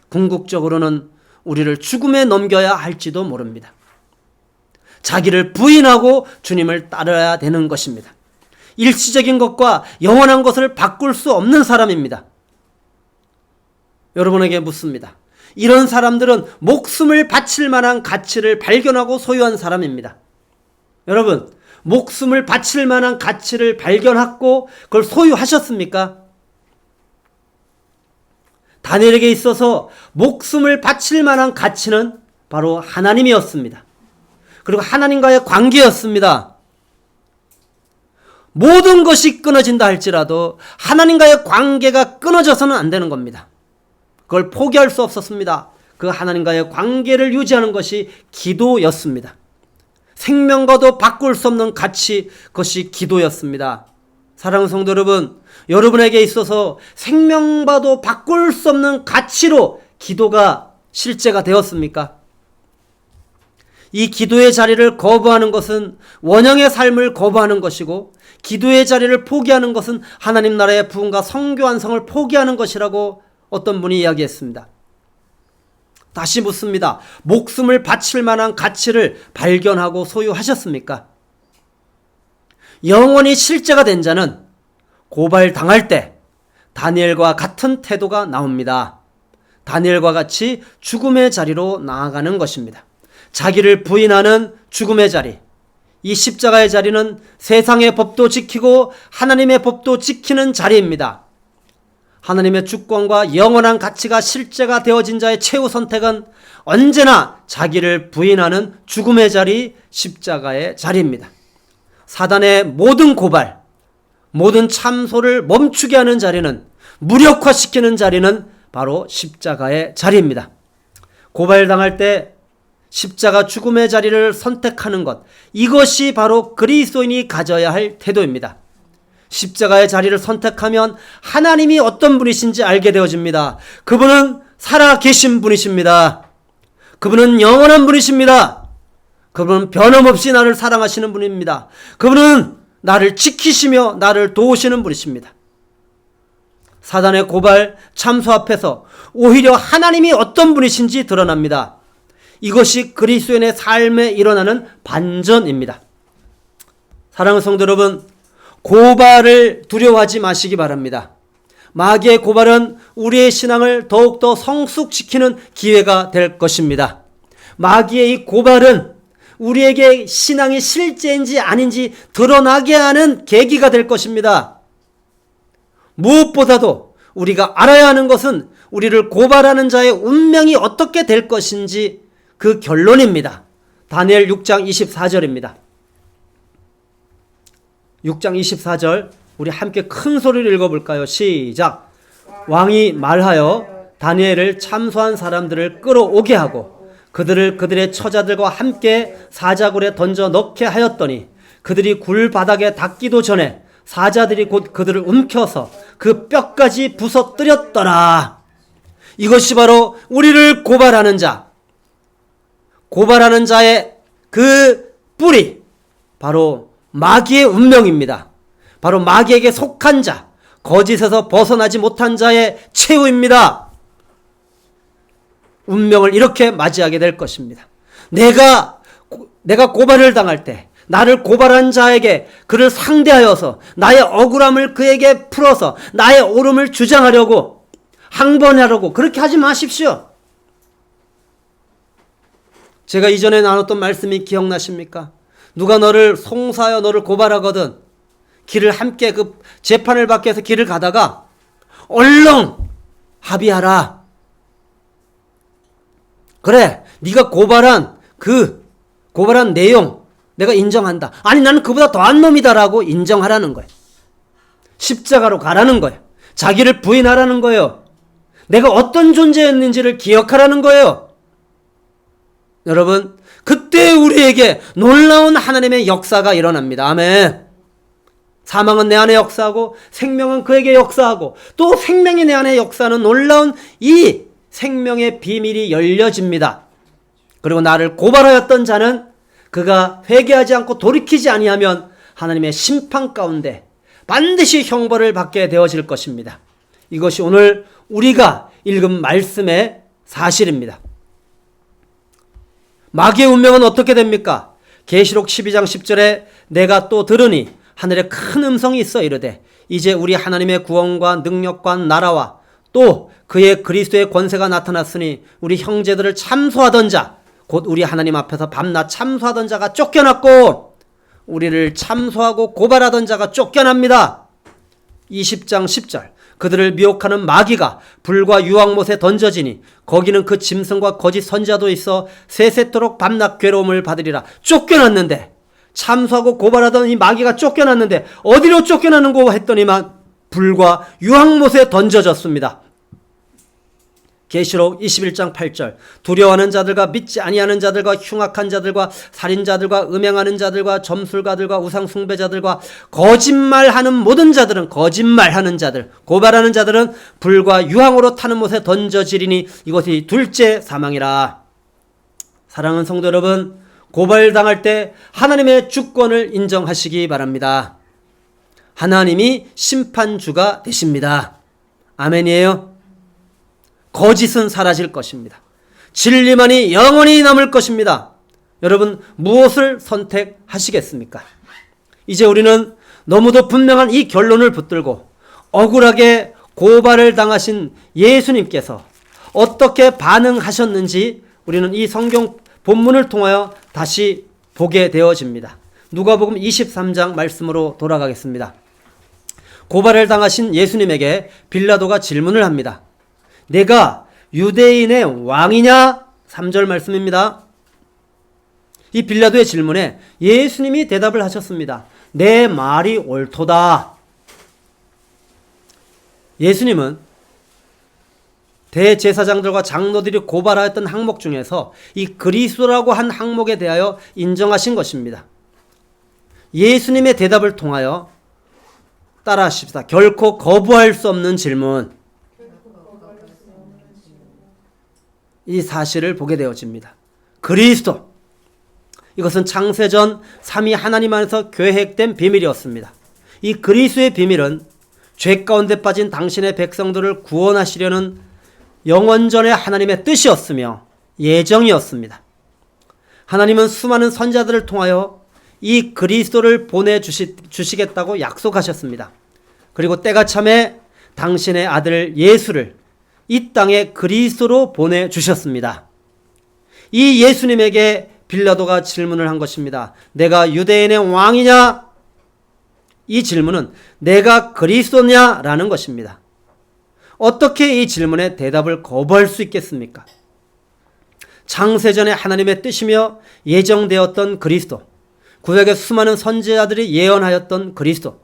궁극적으로는 우리를 죽음에 넘겨야 할지도 모릅니다. 자기를 부인하고 주님을 따라야 되는 것입니다. 일시적인 것과 영원한 것을 바꿀 수 없는 사람입니다. 여러분에게 묻습니다. 이런 사람들은 목숨을 바칠 만한 가치를 발견하고 소유한 사람입니다. 여러분, 목숨을 바칠 만한 가치를 발견하고 그걸 소유하셨습니까? 다니엘에게 있어서 목숨을 바칠 만한 가치는 바로 하나님이었습니다. 그리고 하나님과의 관계였습니다. 모든 것이 끊어진다 할지라도 하나님과의 관계가 끊어져서는 안 되는 겁니다. 그걸 포기할 수 없었습니다. 그 하나님과의 관계를 유지하는 것이 기도였습니다. 생명과도 바꿀 수 없는 가치, 그것이 기도였습니다. 사랑하는 성도 여러분, 여러분에게 있어서 생명과도 바꿀 수 없는 가치로 기도가 실제가 되었습니까? 이 기도의 자리를 거부하는 것은 원형의 삶을 거부하는 것이고, 기도의 자리를 포기하는 것은 하나님 나라의 부흥과 성교 완성을 포기하는 것이라고 어떤 분이 이야기했습니다. 다시 묻습니다. 목숨을 바칠 만한 가치를 발견하고 소유하셨습니까? 영원히 실제가 된 자는 고발당할 때 다니엘과 같은 태도가 나옵니다. 다니엘과 같이 죽음의 자리로 나아가는 것입니다. 자기를 부인하는 죽음의 자리, 이 십자가의 자리는 세상의 법도 지키고 하나님의 법도 지키는 자리입니다. 하나님의 주권과 영원한 가치가 실제가 되어진 자의 최후 선택은 언제나 자기를 부인하는 죽음의 자리, 십자가의 자리입니다. 사단의 모든 고발, 모든 참소를 멈추게 하는 자리는, 무력화시키는 자리는 바로 십자가의 자리입니다. 고발당할 때 십자가 죽음의 자리를 선택하는 것, 이것이 바로 그리스도인이 가져야 할 태도입니다. 십자가의 자리를 선택하면 하나님이 어떤 분이신지 알게 되어집니다. 그분은 살아계신 분이십니다. 그분은 영원한 분이십니다. 그분은 변함없이 나를 사랑하시는 분입니다. 그분은 나를 지키시며 나를 도우시는 분이십니다. 사단의 고발, 참소 앞에서 오히려 하나님이 어떤 분이신지 드러납니다. 이것이 그리스도인의 삶에 일어나는 반전입니다. 사랑하는 성도 여러분, 고발을 두려워하지 마시기 바랍니다. 마귀의 고발은 우리의 신앙을 더욱더 성숙시키는 기회가 될 것입니다. 마귀의 이 고발은 우리에게 신앙이 실제인지 아닌지 드러나게 하는 계기가 될 것입니다. 무엇보다도 우리가 알아야 하는 것은 우리를 고발하는 자의 운명이 어떻게 될 것인지 그 결론입니다. 다니엘 6장 24절입니다. 6장 24절 우리 함께 큰 소리를 읽어볼까요? 시작. 왕이 말하여 다니엘을 참소한 사람들을 끌어오게 하고 그들을 그들의 처자들과 함께 사자굴에 던져 넣게 하였더니 그들이 굴 바닥에 닿기도 전에 사자들이 곧 그들을 움켜서 그 뼈까지 부서뜨렸더라. 이것이 바로 우리를 고발하는 자, 고발하는 자의 그 뿌리, 바로 마귀의 운명입니다. 바로 마귀에게 속한 자, 거짓에서 벗어나지 못한 자의 최후입니다. 운명을 이렇게 맞이하게 될 것입니다. 내가 고발을 당할 때 나를 고발한 자에게 그를 상대하여서 나의 억울함을 그에게 풀어서 나의 옳음을 주장하려고 항변하려고 그렇게 하지 마십시오. 제가 이전에 나눴던 말씀이 기억나십니까? 누가 너를 송사하여 너를 고발하거든 길을 함께 그 재판을 받기 위해서 길을 가다가 얼렁 합의하라. 그래, 네가 고발한 내용 내가 인정한다. 아니 나는 그보다 더한 놈이다라고 인정하라는 거예요. 십자가로 가라는 거예요. 자기를 부인하라는 거예요. 내가 어떤 존재였는지를 기억하라는 거예요. 여러분, 그때 우리에게 놀라운 하나님의 역사가 일어납니다. 아멘. 사망은 내 안에 역사하고 생명은 그에게 역사하고 또 생명이 내 안에 역사하는 놀라운 이 생명의 비밀이 열려집니다. 그리고 나를 고발하였던 자는 그가 회개하지 않고 돌이키지 아니하면 하나님의 심판 가운데 반드시 형벌을 받게 되어질 것입니다. 이것이 오늘 우리가 읽은 말씀의 사실입니다. 마귀의 운명은 어떻게 됩니까? 계시록 12장 10절에 내가 또 들으니 하늘에 큰 음성이 있어 이르되 이제 우리 하나님의 구원과 능력과 나라와 또 그의 그리스도의 권세가 나타났으니 우리 형제들을 참소하던 자 곧 우리 하나님 앞에서 밤낮 참소하던 자가 쫓겨났고 우리를 참소하고 고발하던 자가 쫓겨납니다. 20장 10절 그들을 미혹하는 마귀가 불과 유황못에 던져지니 거기는 그 짐승과 거짓 선지자도 있어 세세토록 밤낮 괴로움을 받으리라. 쫓겨났는데 참소하고 고발하던 이 마귀가 쫓겨났는데 어디로 쫓겨나는고 했더니만 불과 유황못에 던져졌습니다. 계시록 21장 8절 두려워하는 자들과 믿지 아니하는 자들과 흉악한 자들과 살인자들과 음행하는 자들과 점술가들과 우상숭배자들과 거짓말하는 모든 자들은 거짓말하는 자들 고발하는 자들은 불과 유황으로 타는 못에 던져지리니 이것이 둘째 사망이라. 사랑하는 성도 여러분, 고발당할 때 하나님의 주권을 인정하시기 바랍니다. 하나님이 심판주가 되십니다. 아멘이에요. 거짓은 사라질 것입니다. 진리만이 영원히 남을 것입니다. 여러분 무엇을 선택하시겠습니까? 이제 우리는 너무도 분명한 이 결론을 붙들고 억울하게 고발을 당하신 예수님께서 어떻게 반응하셨는지 우리는 이 성경 본문을 통하여 다시 보게 되어집니다. 누가복음 23장 말씀으로 돌아가겠습니다. 고발을 당하신 예수님에게 빌라도가 질문을 합니다. 내가 유대인의 왕이냐? 3절 말씀입니다. 이 빌라도의 질문에 예수님이 대답을 하셨습니다. 내 말이 옳도다. 예수님은 대제사장들과 장로들이 고발하였던 항목 중에서 이 그리스도라고 한 항목에 대하여 인정하신 것입니다. 예수님의 대답을 통하여 따라하십시다. 결코 거부할 수 없는 질문. 이 사실을 보게 되어집니다. 그리스도. 이것은 창세전 삼위 하나님 안에서 계획된 비밀이었습니다. 이 그리스도의 비밀은 죄 가운데 빠진 당신의 백성들을 구원하시려는 영원전의 하나님의 뜻이었으며 예정이었습니다. 하나님은 수많은 선지자들을 통하여 이 그리스도를 보내주시겠다고 약속하셨습니다. 그리고 때가 참에 당신의 아들 예수를 이 땅에 그리스도로 보내주셨습니다. 이 예수님에게 빌라도가 질문을 한 것입니다. 내가 유대인의 왕이냐? 이 질문은 내가 그리스도냐라는 것입니다. 어떻게 이 질문에 대답을 거부할 수 있겠습니까? 창세전에 하나님의 뜻이며 예정되었던 그리스도, 구약의 수많은 선지자들이 예언하였던 그리스도,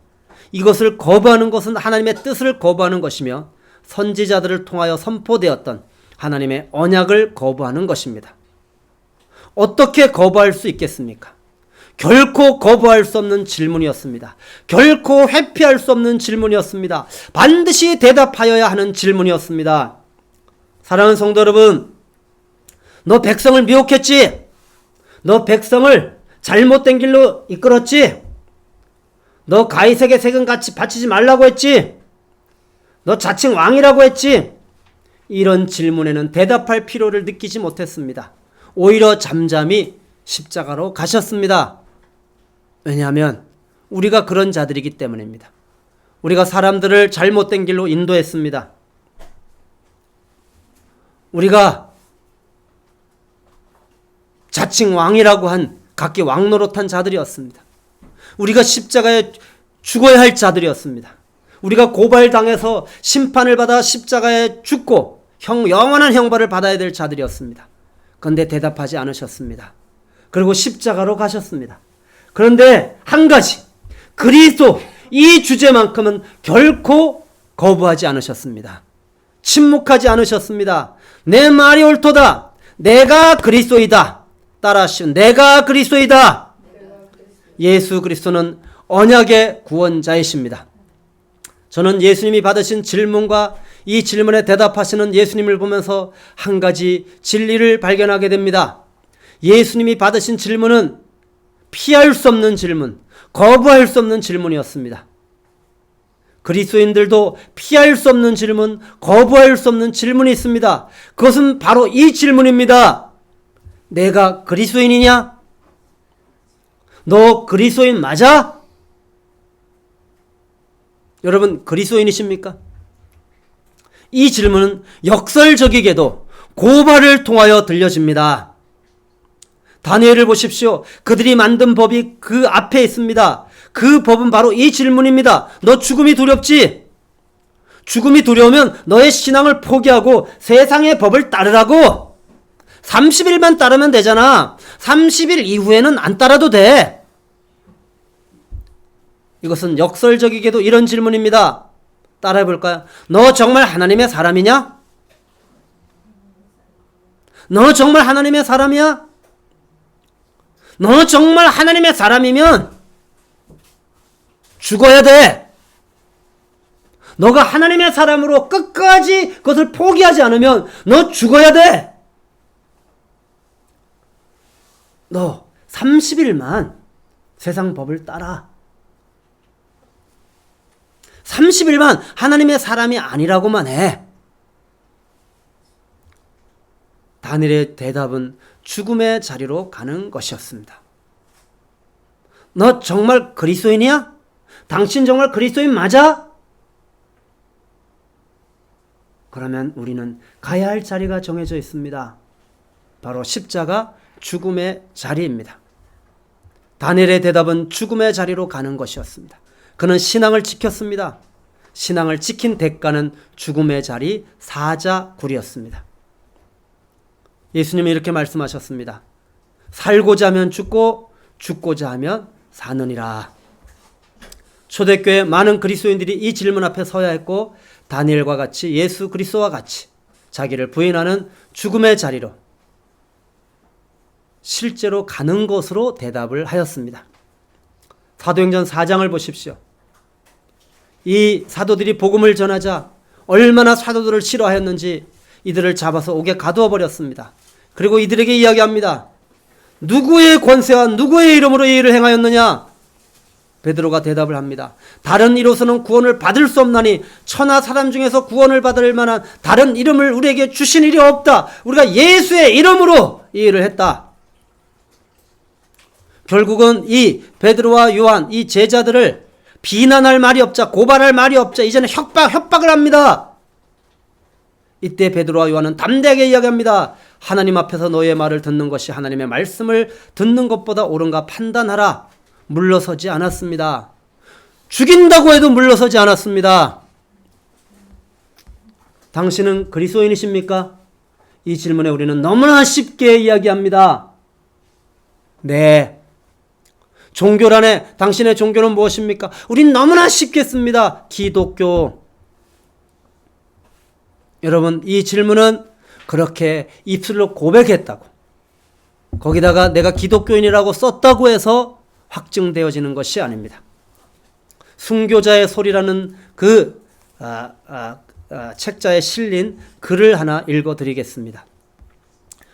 이것을 거부하는 것은 하나님의 뜻을 거부하는 것이며 선지자들을 통하여 선포되었던 하나님의 언약을 거부하는 것입니다. 어떻게 거부할 수 있겠습니까? 결코 거부할 수 없는 질문이었습니다. 결코 회피할 수 없는 질문이었습니다. 반드시 대답하여야 하는 질문이었습니다. 사랑하는 성도 여러분, 너 백성을 미혹했지? 너 백성을 잘못된 길로 이끌었지? 너 가이색의 세금 같이 바치지 말라고 했지? 너 자칭 왕이라고 했지? 이런 질문에는 대답할 필요를 느끼지 못했습니다. 오히려 잠잠히 십자가로 가셨습니다. 왜냐하면 우리가 그런 자들이기 때문입니다. 우리가 사람들을 잘못된 길로 인도했습니다. 우리가 자칭 왕이라고 한 각기 왕노릇한 자들이었습니다. 우리가 십자가에 죽어야 할 자들이었습니다. 우리가 고발당해서 심판을 받아 십자가에 죽고 영원한 형벌을 받아야 될 자들이었습니다. 그런데 대답하지 않으셨습니다. 그리고 십자가로 가셨습니다. 그런데 한 가지, 그리스도 이 주제만큼은 결코 거부하지 않으셨습니다. 침묵하지 않으셨습니다. 내 말이 옳도다. 내가 그리스도이다. 따라하시오. 내가 그리스도이다. 예수 그리스도는 언약의 구원자이십니다. 저는 예수님이 받으신 질문과 이 질문에 대답하시는 예수님을 보면서 한 가지 진리를 발견하게 됩니다. 예수님이 받으신 질문은 피할 수 없는 질문, 거부할 수 없는 질문이었습니다. 그리스도인들도 피할 수 없는 질문, 거부할 수 없는 질문이 있습니다. 그것은 바로 이 질문입니다. 내가 그리스도인이냐? 너 그리스도인 맞아? 여러분 그리스도인이십니까? 이 질문은 역설적이게도 고발을 통하여 들려집니다. 다니엘을 보십시오. 그들이 만든 법이 그 앞에 있습니다. 그 법은 바로 이 질문입니다. 너 죽음이 두렵지? 죽음이 두려우면 너의 신앙을 포기하고 세상의 법을 따르라고. 30일만 따르면 되잖아. 30일 이후에는 안 따라도 돼. 이것은 역설적이게도 이런 질문입니다. 따라해 볼까요? 너 정말 하나님의 사람이냐? 너 정말 하나님의 사람이야? 너 정말 하나님의 사람이면 죽어야 돼. 너가 하나님의 사람으로 끝까지 그것을 포기하지 않으면 너 죽어야 돼. 너 30일만 세상 법을 따라. 30일만 하나님의 사람이 아니라고만 해. 다니엘의 대답은 죽음의 자리로 가는 것이었습니다. 너 정말 그리스도인이야? 당신 정말 그리스도인 맞아? 그러면 우리는 가야 할 자리가 정해져 있습니다. 바로 십자가 죽음의 자리입니다. 다니엘의 대답은 죽음의 자리로 가는 것이었습니다. 그는 신앙을 지켰습니다. 신앙을 지킨 대가는 죽음의 자리 사자굴이었습니다. 예수님이 이렇게 말씀하셨습니다. 살고자 하면 죽고 죽고자 하면 사느니라. 초대교회 많은 그리스도인들이 이 질문 앞에 서야 했고 다니엘과 같이 예수 그리스도와 같이 자기를 부인하는 죽음의 자리로 실제로 가는 것으로 대답을 하였습니다. 사도행전 4장을 보십시오. 이 사도들이 복음을 전하자 얼마나 사도들을 싫어하였는지 이들을 잡아서 옥에 가두어 버렸습니다. 그리고 이들에게 이야기합니다. 누구의 권세와 누구의 이름으로 이 일을 행하였느냐? 베드로가 대답을 합니다. 다른 이로서는 구원을 받을 수 없나니 천하 사람 중에서 구원을 받을 만한 다른 이름을 우리에게 주신 일이 없다. 우리가 예수의 이름으로 이 일을 했다. 결국은 이 베드로와 요한 이 제자들을 비난할 말이 없자 고발할 말이 없자 이제는 협박을 합니다. 이때 베드로와 요한은 담대하게 이야기합니다. 하나님 앞에서 너의 말을 듣는 것이 하나님의 말씀을 듣는 것보다 옳은가 판단하라. 물러서지 않았습니다. 죽인다고 해도 물러서지 않았습니다. 당신은 그리스도인이십니까? 이 질문에 우리는 너무나 쉽게 이야기합니다. 네. 종교란에 당신의 종교는 무엇입니까? 우린 너무나 쉽게 씁니다. 기독교. 여러분, 이 질문은 그렇게 입술로 고백했다고 거기다가 내가 기독교인이라고 썼다고 해서 확증되어지는 것이 아닙니다. 순교자의 소리라는 그 책자에 실린 글을 하나 읽어드리겠습니다.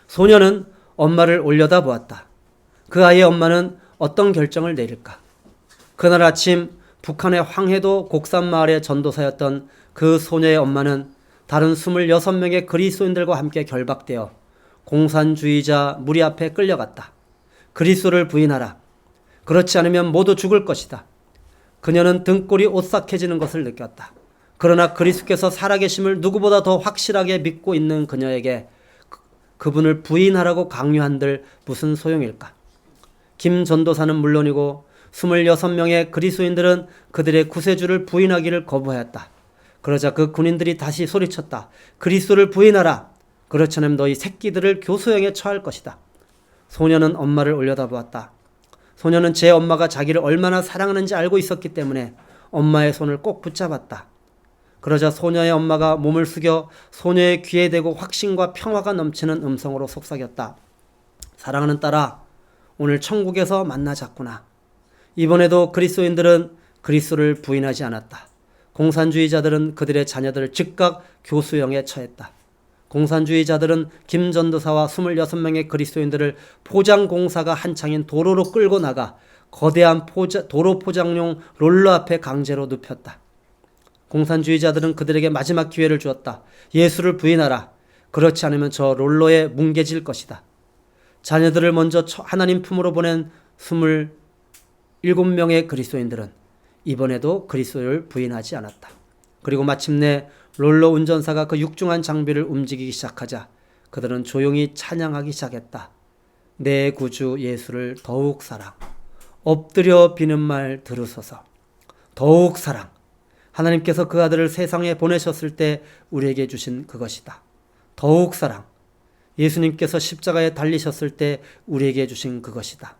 소녀는 엄마를 올려다보았다. 그 아이의 엄마는 어떤 결정을 내릴까? 그날 아침 북한의 황해도 곡산마을의 전도사였던 그 소녀의 엄마는 다른 26명의 그리스도인들과 함께 결박되어 공산주의자 무리 앞에 끌려갔다. 그리스도를 부인하라. 그렇지 않으면 모두 죽을 것이다. 그녀는 등골이 오싹해지는 것을 느꼈다. 그러나 그리스도께서 살아계심을 누구보다 더 확실하게 믿고 있는 그녀에게 그분을 부인하라고 강요한들 무슨 소용일까? 김 전도사는 물론이고 26명의 그리스도인들은 그들의 구세주를 부인하기를 거부하였다. 그러자 그 군인들이 다시 소리쳤다. 그리스도를 부인하라. 그렇지 않으면 너희 새끼들을 교수형에 처할 것이다. 소녀는 엄마를 올려다보았다. 소녀는 제 엄마가 자기를 얼마나 사랑하는지 알고 있었기 때문에 엄마의 손을 꼭 붙잡았다. 그러자 소녀의 엄마가 몸을 숙여 소녀의 귀에 대고 확신과 평화가 넘치는 음성으로 속삭였다. 사랑하는 딸아, 오늘 천국에서 만나자꾸나. 이번에도 그리스도인들은 그리스도를 부인하지 않았다. 공산주의자들은 그들의 자녀들을 즉각 교수형에 처했다. 공산주의자들은 김 전도사와 26명의 그리스도인들을 포장공사가 한창인 도로로 끌고 나가 거대한 도로 포장용 롤러 앞에 강제로 눕혔다. 공산주의자들은 그들에게 마지막 기회를 주었다. 예수를 부인하라. 그렇지 않으면 저 롤러에 뭉개질 것이다. 자녀들을 먼저 하나님 품으로 보낸 27명의 그리스도인들은 이번에도 그리스도를 부인하지 않았다. 그리고 마침내 롤러 운전사가 그 육중한 장비를 움직이기 시작하자 그들은 조용히 찬양하기 시작했다. 내 구주 예수를 더욱 사랑. 엎드려 비는 말 들으소서. 더욱 사랑. 하나님께서 그 아들을 세상에 보내셨을 때 우리에게 주신 그것이다. 더욱 사랑. 예수님께서 십자가에 달리셨을 때 우리에게 주신 그것이다.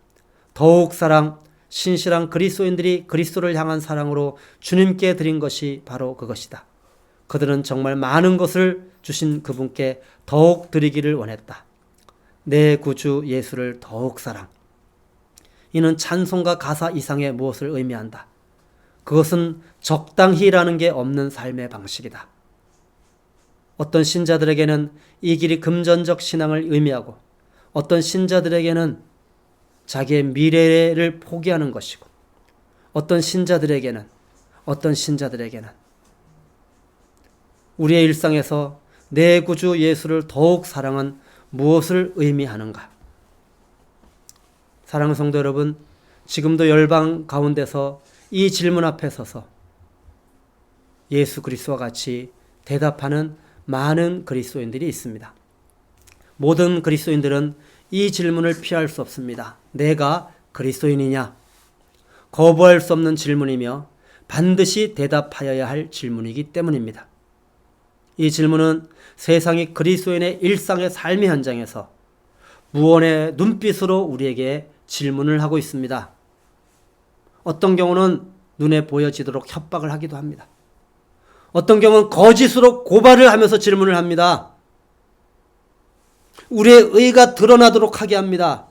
더욱 사랑. 신실한 그리스도인들이 그리스도를 향한 사랑으로 주님께 드린 것이 바로 그것이다. 그들은 정말 많은 것을 주신 그분께 더욱 드리기를 원했다. 내 구주 예수를 더욱 사랑. 이는 찬송과 가사 이상의 무엇을 의미한다. 그것은 적당히라는 게 없는 삶의 방식이다. 어떤 신자들에게는 이 길이 금전적 신앙을 의미하고 어떤 신자들에게는 자기의 미래를 포기하는 것이고 어떤 신자들에게는 우리의 일상에서 내 구주 예수를 더욱 사랑은 무엇을 의미하는가? 사랑하는 성도 여러분, 지금도 열방 가운데서 이 질문 앞에 서서 예수 그리스도와 같이 대답하는 많은 그리스도인들이 있습니다. 모든 그리스도인들은 이 질문을 피할 수 없습니다. 내가 그리스도인이냐? 거부할 수 없는 질문이며 반드시 대답하여야 할 질문이기 때문입니다. 이 질문은 세상이 그리스도인의 일상의 삶의 현장에서 무언의 눈빛으로 우리에게 질문을 하고 있습니다. 어떤 경우는 눈에 보여지도록 협박을 하기도 합니다. 어떤 경우는 거짓으로 고발을 하면서 질문을 합니다. 우리의 의가 드러나도록 하게 합니다.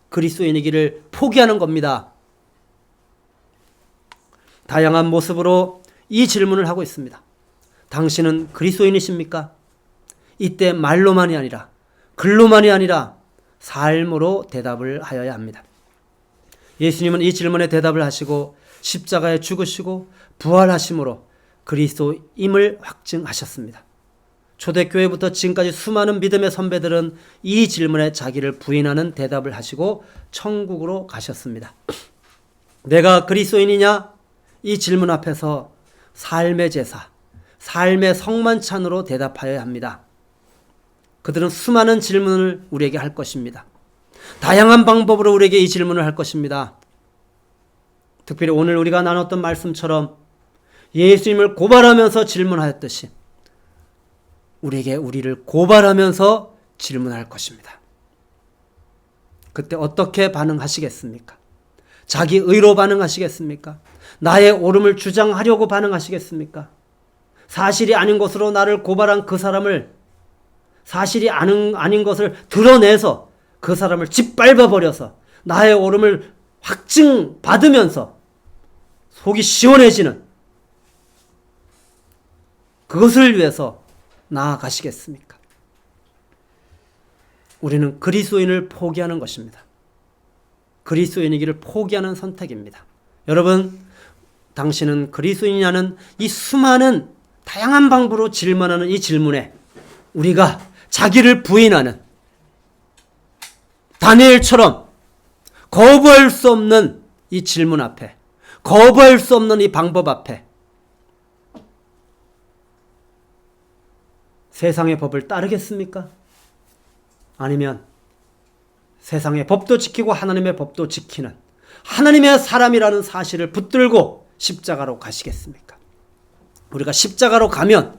그리스도인이기를 포기하는 겁니다. 다양한 모습으로 이 질문을 하고 있습니다. 당신은 그리스도인이십니까? 이때 말로만이 아니라 글로만이 아니라 삶으로 대답을 하여야 합니다. 예수님은 이 질문에 대답을 하시고 십자가에 죽으시고 부활하심으로 그리스도임을 확증하셨습니다. 초대교회부터 지금까지 수많은 믿음의 선배들은 이 질문에 자기를 부인하는 대답을 하시고 천국으로 가셨습니다. 내가 그리스도인이냐? 이 질문 앞에서 삶의 제사, 삶의 성만찬으로 대답하여야 합니다. 그들은 수많은 질문을 우리에게 할 것입니다. 다양한 방법으로 우리에게 이 질문을 할 것입니다. 특별히 오늘 우리가 나눴던 말씀처럼 예수님을 고발하면서 질문하였듯이 우리에게 우리를 고발하면서 질문할 것입니다. 그때 어떻게 반응하시겠습니까? 자기 의로 반응하시겠습니까? 나의 옳음을 주장하려고 반응하시겠습니까? 사실이 아닌 것으로 나를 고발한 그 사람을 사실이 아닌 것을 드러내서 그 사람을 짓밟아 버려서 나의 옳음을 확증받으면서 속이 시원해지는 그것을 위해서 나아가시겠습니까? 우리는 그리스도인을 포기하는 것입니다. 그리스도인이기를 포기하는 선택입니다. 여러분, 당신은 그리스도인이냐는 이 수많은 다양한 방법으로 질문하는 이 질문에 우리가 자기를 부인하는 다니엘처럼 거부할 수 없는 이 질문 앞에, 거부할 수 없는 이 방법 앞에 세상의 법을 따르겠습니까? 아니면 세상의 법도 지키고 하나님의 법도 지키는 하나님의 사람이라는 사실을 붙들고 십자가로 가시겠습니까? 우리가 십자가로 가면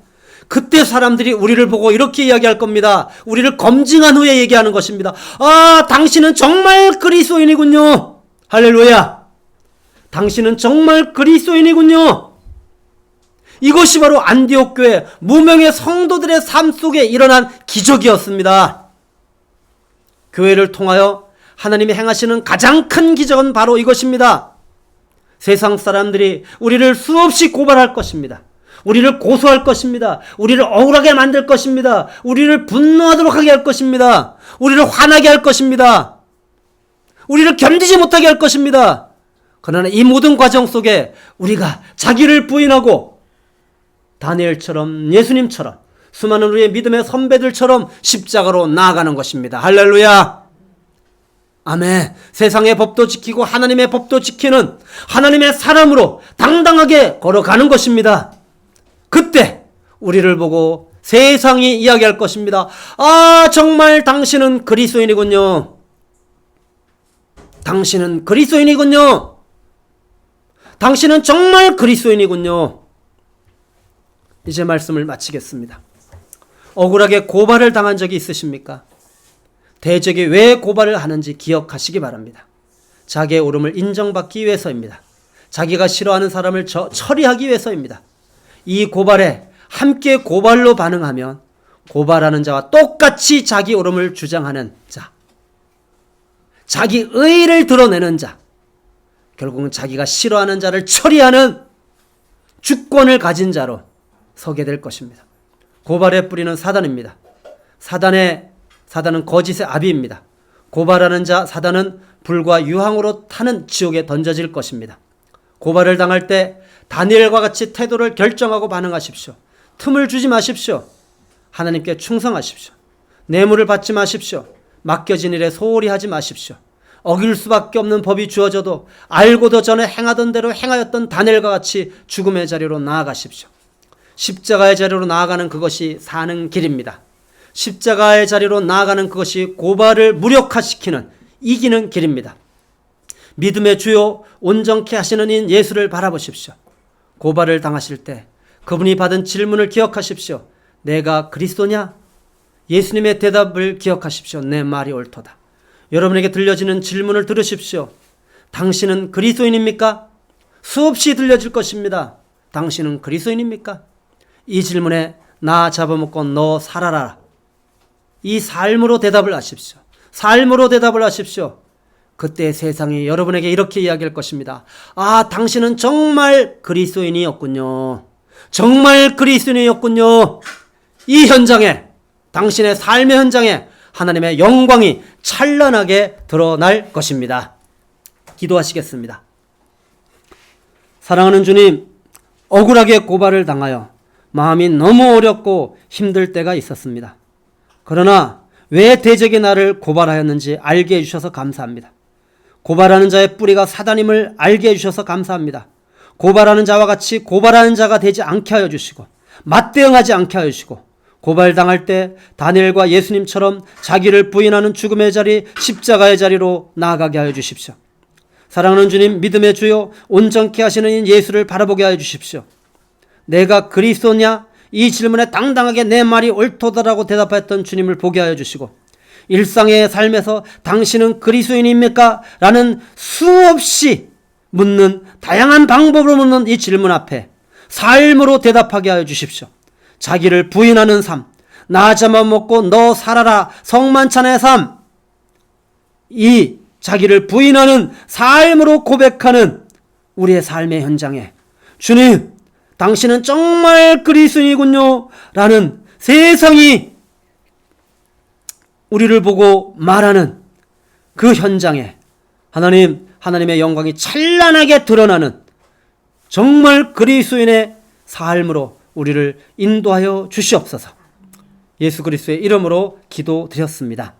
그때 사람들이 우리를 보고 이렇게 이야기할 겁니다. 우리를 검증한 후에 얘기하는 것입니다. 아, 당신은 정말 그리스도인이군요. 할렐루야! 당신은 정말 그리스도인이군요. 이것이 바로 안디옥 교회 무명의 성도들의 삶 속에 일어난 기적이었습니다. 교회를 통하여 하나님이 행하시는 가장 큰 기적은 바로 이것입니다. 세상 사람들이 우리를 수없이 고발할 것입니다. 우리를 고소할 것입니다. 우리를 억울하게 만들 것입니다. 우리를 분노하도록 하게 할 것입니다. 우리를 화나게 할 것입니다. 우리를 견디지 못하게 할 것입니다. 그러나 이 모든 과정 속에 우리가 자기를 부인하고 다니엘처럼, 예수님처럼, 수많은 우리의 믿음의 선배들처럼 십자가로 나아가는 것입니다. 할렐루야! 아멘. 세상의 법도 지키고 하나님의 법도 지키는 하나님의 사람으로 당당하게 걸어가는 것입니다. 그때 우리를 보고 세상이 이야기할 것입니다. 아, 정말 당신은 그리스도인이군요. 당신은 그리스도인이군요. 당신은 정말 그리스도인이군요. 이제 말씀을 마치겠습니다. 억울하게 고발을 당한 적이 있으십니까? 대적이 왜 고발을 하는지 기억하시기 바랍니다. 자기의 옳음을 인정받기 위해서입니다. 자기가 싫어하는 사람을 처리하기 위해서입니다. 이 고발에 함께 고발로 반응하면 고발하는 자와 똑같이 자기 옳음을 주장하는 자, 자기 의의를 드러내는 자, 결국은 자기가 싫어하는 자를 처리하는 주권을 가진 자로 서게 될 것입니다. 고발의 뿌리는 사단입니다. 사단은 거짓의 아비입니다. 고발하는 자 사단은 불과 유황으로 타는 지옥에 던져질 것입니다. 고발을 당할 때 다니엘과 같이 태도를 결정하고 반응하십시오. 틈을 주지 마십시오. 하나님께 충성하십시오. 뇌물을 받지 마십시오. 맡겨진 일에 소홀히 하지 마십시오. 어길 수밖에 없는 법이 주어져도 알고도 전에 행하던 대로 행하였던 다니엘과 같이 죽음의 자리로 나아가십시오. 십자가의 자리로 나아가는 그것이 사는 길입니다. 십자가의 자리로 나아가는 그것이 고발을 무력화시키는 이기는 길입니다. 믿음의 주요 온전케 하시는 인 예수를 바라보십시오. 고발을 당하실 때 그분이 받은 질문을 기억하십시오. 내가 그리스도냐? 예수님의 대답을 기억하십시오. 내 말이 옳도다. 여러분에게 들려지는 질문을 들으십시오. 당신은 그리스도인입니까? 수없이 들려질 것입니다. 당신은 그리스도인입니까? 이 질문에 나 잡아먹고 너 살아라. 이 삶으로 대답을 하십시오. 삶으로 대답을 하십시오. 그때 세상이 여러분에게 이렇게 이야기할 것입니다. 아, 당신은 정말 그리스도인이었군요. 정말 그리스도인이었군요. 이 현장에, 당신의 삶의 현장에 하나님의 영광이 찬란하게 드러날 것입니다. 기도하시겠습니다. 사랑하는 주님, 억울하게 고발을 당하여 마음이 너무 어렵고 힘들 때가 있었습니다. 그러나 왜 대적이 나를 고발하였는지 알게 해주셔서 감사합니다. 고발하는 자의 뿌리가 사단임을 알게 해주셔서 감사합니다. 고발하는 자와 같이 고발하는 자가 되지 않게 하여 주시고 맞대응하지 않게 하여 주시고 고발당할 때 다니엘과 예수님처럼 자기를 부인하는 죽음의 자리, 십자가의 자리로 나아가게 하여 주십시오. 사랑하는 주님, 믿음의 주요 온전케 하시는 인 예수를 바라보게 하여 주십시오. 내가 그리스도냐? 이 질문에 당당하게 내 말이 옳도다라고 대답했던 주님을 보게 하여 주시고 일상의 삶에서 당신은 그리스도인입니까? 라는 수없이 묻는 다양한 방법으로 묻는 이 질문 앞에 삶으로 대답하게 하여 주십시오. 자기를 부인하는 삶, 나 잡아먹고 너 살아라 성만찬의 삶, 이 자기를 부인하는 삶으로 고백하는 우리의 삶의 현장에 주님, 당신은 정말 그리스도인이군요 라는 세상이 우리를 보고 말하는 그 현장에 하나님의 영광이 찬란하게 드러나는 정말 그리스도인의 삶으로 우리를 인도하여 주시옵소서. 예수 그리스도의 이름으로 기도드렸습니다.